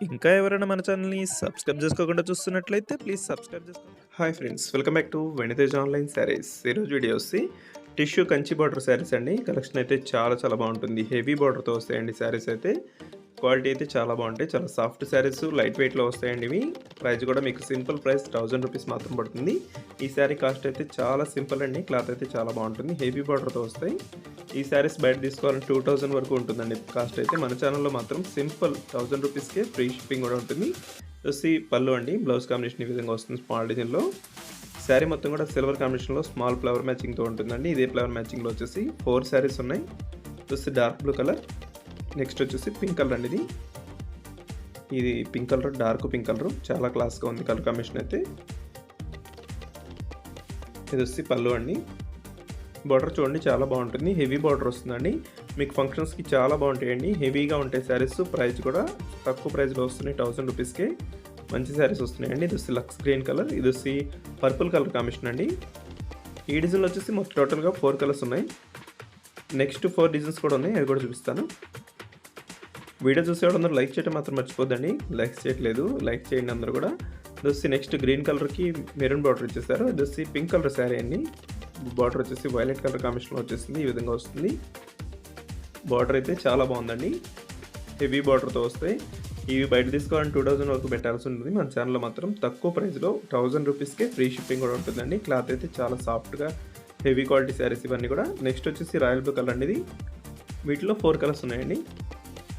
ఇంకా ఎవరైనా మన ఛానల్‌ని సబ్స్క్రైబ్ చేసుకోకుండా చూస్తున్నట్లయితే ప్లీజ్ సబ్స్క్రైబ్ చేసుకోండి. Hi friends, welcome back to వెనితేజ్ online saris. ఈరోజు వీడియో వచ్చి టిష్యూ కంచి బార్డర్ శారీస్ అండి. కలెక్షన్ అయితే చాలా బాగుంటుంది. హెవీ బార్డర్తో వస్తాయండి శారీస్ అయితే. క్వాలిటీ అయితే చాలా బాగుంటాయి. చాలా సాఫ్ట్ శారీస్, లైట్ వెయిట్‌లో వస్తాయండి ఇవి. ప్రైస్ కూడా మీకు సింపుల్ ప్రైస్ 1000 రూపీస్ మాత్రం పడుతుంది. ఈ శారీ కాస్ట్ అయితే చాలా సింపుల్ అండి. క్లాత్ అయితే చాలా బాగుంటుంది. హెవీ బార్డర్తో వస్తాయి. ఈ శారీస్ బయట తీసుకోవాలంటే 2000 వరకు ఉంటుందండి కాస్ట్ అయితే. మన ఛానల్లో మాత్రం సింపుల్ 1000 రూపీస్కే ఫ్రీ షిప్పింగ్ కూడా ఉంటుంది. వచ్చి పళ్ళు అండి, బ్లౌజ్ కాంబినేషన్ ఈ విధంగా వస్తుంది స్మాల్ డిజైన్లో. శారీ మొత్తం కూడా సిల్వర్ కాంబినేషన్లో స్మాల్ ఫ్లవర్ మ్యాచింగ్తో ఉంటుందండి. ఇదే ఫ్లవర్ మ్యాచింగ్లో వచ్చేసి 4 శారీస్ ఉన్నాయి. వచ్చి డార్క్ బ్లూ కలర్, నెక్స్ట్ వచ్చేసి పింక్ కలర్ అండి. ఇది pink colour, dark pink colour, చాలా క్లాస్గా ఉంది కలర్ కాంబినేషన్ అయితే. ఇది వచ్చి పళ్ళు అండి. బార్డర్ చూడండి చాలా బాగుంటుంది. హెవీ బార్డర్ వస్తుందండి. మీకు ఫంక్షన్స్కి చాలా బాగుంటాయండి. హెవీగా ఉంటాయి శారీస్. ప్రైస్ కూడా తక్కువ ప్రైస్లో వస్తున్నాయి. 1000 రూపీస్కే మంచి శారీస్ వస్తున్నాయండి. ఇది వచ్చి లక్స్ గ్రీన్ కలర్, ఇది వచ్చి పర్పుల్ కలర్ కాంబినేషన్ అండి. ఈ డిజైన్లో వచ్చేసి మొత్తం టోటల్గా 4 కలర్స్ ఉన్నాయి. నెక్స్ట్ 4 డిజైన్స్ కూడా ఉన్నాయి, అది కూడా చూపిస్తాను. వీడియో చూసేవాడు అందరూ లైక్ చేయడం మాత్రం మర్చిపోద్దండి. లైక్స్ చేయట్లేదు, లైక్ చేయండి అందరూ కూడా. ఇది వచ్చి నెక్స్ట్ గ్రీన్ కలర్కి మెరూన్ బార్డర్ ఇచ్చేసారు. ఇది వచ్చి పింక్ కలర్ శారీ అండి. బార్డర్ వచ్చేసి వైలెట్ కలర్ కాంబినేషన్లో వచ్చేసింది. ఈ విధంగా వస్తుంది. బార్డర్ అయితే చాలా బాగుందండి. హెవీ బార్డర్తో వస్తాయి. ఇవి బయట తీసుకోవాలని 2000 వరకు పెట్టాల్సి ఉంటుంది. మన ఛానల్లో మాత్రం తక్కువ ప్రైస్లో 1000 రూపీస్కే ఫ్రీ షిప్పింగ్ కూడా ఉంటుందండి. క్లాత్ అయితే చాలా సాఫ్ట్గా హెవీ క్వాలిటీ శారీస్ ఇవన్నీ కూడా. నెక్స్ట్ వచ్చేసి రాయల్ బ్లూ కలర్ అండి. వీటిలో 4 కలర్స్ ఉన్నాయండి.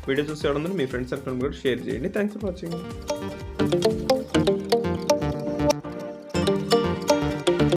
వీడియో చూసేవాళ్ళందరూ మీ ఫ్రెండ్స్ సర్కిల్ కూడా షేర్ చేయండి. Thanks for watching.